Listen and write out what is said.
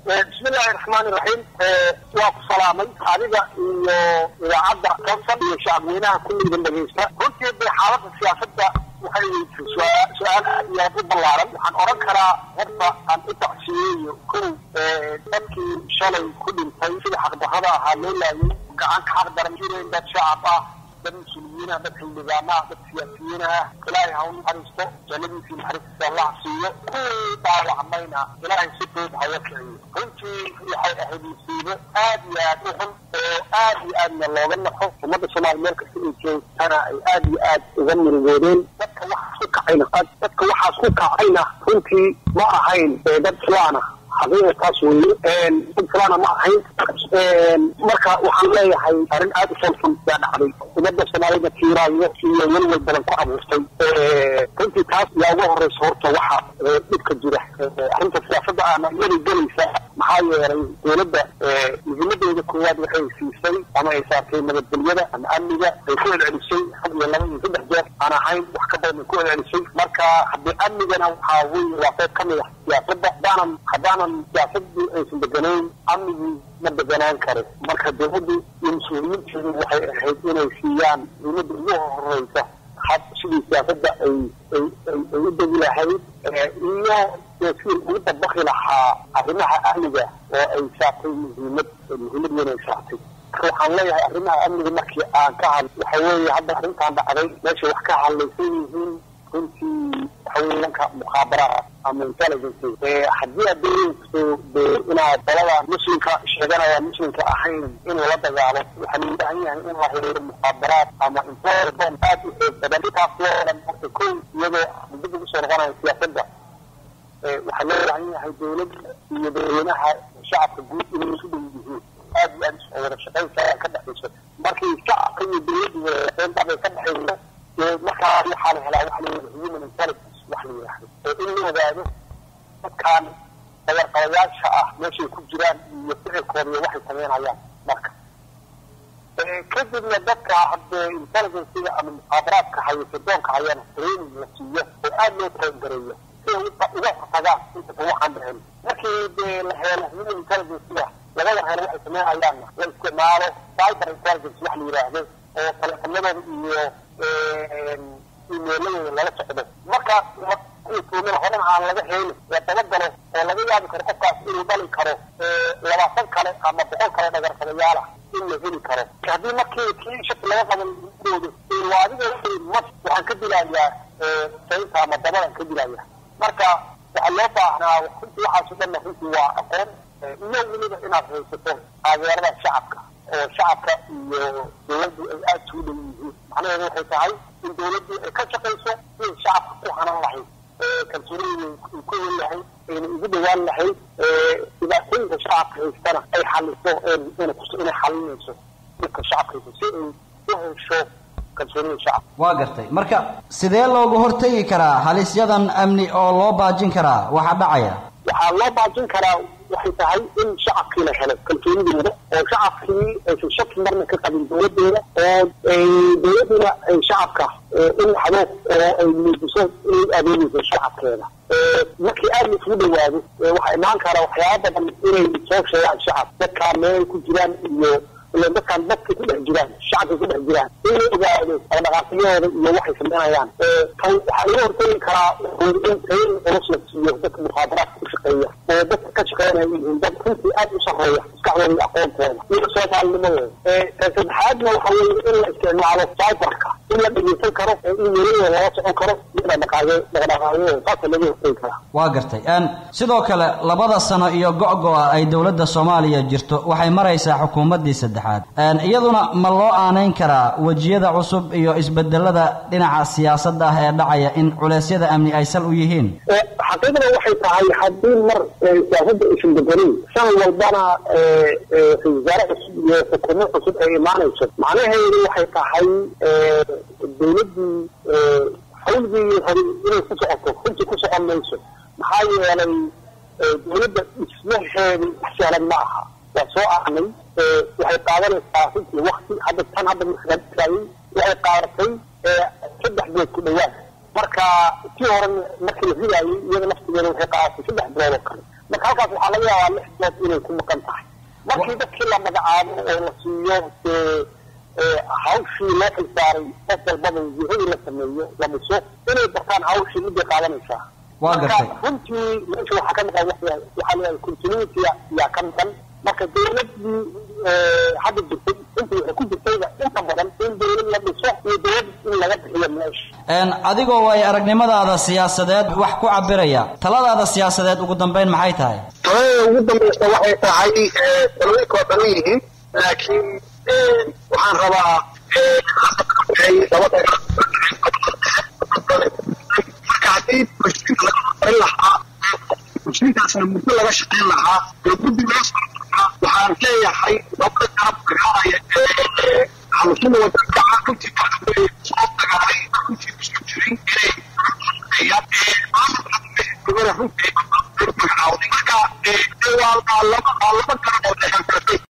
بسم الله الرحمن الرحيم. واقف سلامي هذا إذا عدى توصل لشعبنا كل من دقيقة كنت بحالة السياسة وحي سؤال يا رب العالم عن أركرا هذا عن التأسيس كل تبكي شلي كل في حق هذا هالليلة عن حق درجين ده شعبه المسلمين بدك النظامات السياسيين كلاي هون حريصته جلبي في حريص الله سيء كل طالع عمينا كلاي سبب هيكلي كنت يحيي أهدي سيبه آدي أن الله غنحه ومد الصلاة الملك في أنا آدي أغني الجودين بدك وحسك عينه بدك وحسك عينه كنت ما عين بدك فلانة حقيقة تاسوي فلانة ما عين marka waxaan leeyahay arin aad u falsan baa dhacday umada Soomaaliyeed tiiraayo iyo walwal badan ku abuurtay runtii taas yaa ugu horeysa horta waxa dhibka jira arinta siyaasadda ama yari galaysa maxaa yeelay dowladda muhiimadeeda koowaad waxay siisay ama ay saartay nabadgelyada ama amniga ay ku celcelisay hadda laba iyo saddex jeer aan ahayn wax ka badan ku celcelisay marka haddii amnigana waxaa weeye waa qayb ka mid ah siyaasadda haddaanan siyaasaddu aysan deganayn amnigii ma deganaan karo marka dowladdu iyo mas-uuliyiinteedu waxay ahayd inay siiyaan muhiimadda ugu horeysa had sidii siyaasadda ay u degi lahayd iyo sidii ugu dabaqi lahaa arrimaha amniga oo ay saartay muhiimad weyn ay saartay waxaan leeyahay arrimaha amniga markii aan ka hadlo waxa weeye hadda arrintaan dhacday meesha wax ka hadlaysan yihiin runtii حولناك مخابرات أم intelligence حديا بإن طلبة مسلمك شغلنا مسلمك أحيان إن ولد على حنين يعني إن الله يريد المخابرات أما intelligence هذه بدل تفصيل لما تكون يده بدو شغلنا سياسة وحنا يعني هاي الدولة يبينها شعب الجزء من المسلمين هذه أنا شغال كذا حسب مركي شعب يبين وينتبه كذا حسب marka xal helaa wax la human intelligence wax la yiraahdo in la wadaado kan qayaasha ah meesha ku jiraan iyo ficilkooda waxay sameynayaan marka kadibna dadka hadda intelligence ama muqaabaraadka hay'adda doonka ayana training la siiyo oo aad loo tababareeyo si ay uga fagaan inta waxaan dhahay markii la helo human intelligence laga helo waxay sameynayaan la isticmaalo cyber intelligence wax la yiraahdo oo telefoonada iyo إيميلين لا تقدر مركز يكون هذا على هذا حين يتبدل ولا يجاب كرقة إنه بالي كره لا بحث كره أما بقول كره نجار خياله إنه فيني كره هذه مكي كي شكل هذا من الوجود الوادي ده مش وعن كده يا شيء ما دبل كده يا مركز الله أنا كنت حاسس كنت واقف يوم من أنا في السطح هذا هذا شعبك دولة الأسود أنا روحي تعي إن دولة كشخص شعب وحنا الله كسوري يكون الله إن يجد والله إذا كنت شعب يستنى أي حل فوق إن حل نفسه كشعب يصير وهو شو كسوري شعب واقرتي مركا سيدي لوغو هورتاي كرا halisyadan amni oo loo baajin kara waxa dhacaya waxa loo baajin kara waxay tahay in shacabkii la helo kalsoonidooda oo shacabkii ay shaki marna ka qabin dowladda oo dowladda ay shacabka in hado oo ay muujiso in adeegyada shacabkeeda markii aad la soo dhawaado waxa imaan kara waxyaabo badan inay soo sheegaan shacab dadka meel ku jiraan iyo dadkan dadka ku dhex jiraan shacabka ku dhex jiraan in la ogaado dhaqaaqyada iyo waxay sameynayaan kan waxa lagu hortagi karaa in urusla iyo dadka mukhaabaraadka ku shaqeeya oo dadka ka shaqeynaya in dad runtii aad u sareeya iskaxdooda aqoontooda iyo Soomaalinimadooda saddexaadna waxa weeye in la isticmaalo cyberka in la dhigeysan karo in meelaha loo socon karo iyada dhaqaaqyada taas lagu hortagi karaa waa gartay sidoo kale labada sano iyo go'go'a ay dawladda Soomaaliya jirto waxay maraysaa xukuumadii saddexaad iyaduna ma loo aaneyn karaa wajiyada cusub iyo isbedelada dhinaca siyaasadda ee dhacaya in culeysyada amni ay sal u yihiin xaqiiqda waxay tahay haddii mar siyaasadda isu bedelay san walbana wasaarada cusub iyo xukuumad cusub ay imaanayso macnaheedu waxay tahay dawladdii hawlgii inay ku socoto runtii ku socon mayso maxaa yeelay dawladda dhismaheedu sahlan ma aha waa soo ahnay waxay qaadanaysaa runtii waqti hadda waxay qaadatay saddex bilood ku dhawaad marka tii hore markii la ridaayay iyada laftigeeda waxay qaadatay saddex bilood oo kale marka halkaas waxaa laga yaabaa 6 dood inay ku maqan tahay markii dadkii la magacaabo oo la siiyo hawshii la xilsaaray qof walbaba wixii la sameeyo la miso inay bartaan hawshii mid qaadanaysa waa gartay runtii meesha waxa ka maqan waxaa leeyahay continuity ya kan marka dawladii hadda jirtay intii ku jirtayba inta badan in dawlad la dhiso iyo dawlad in laga bixiyo meesha adigoo way aragnimadaada siyaasadeed wax ku cabiraya taladaada siyaasadeed ugu dambeyn maxay tahay ugu dambeeyay waxay tahay talooyin koo dhan yihiin laakiin waxaan rabaa مشكلتنا ممكن لا شيء لها الجد الناس waxaan leeyahay dadka qarab qaraya على طول وتبع كنت tagay كنت jirin هي marka waa laba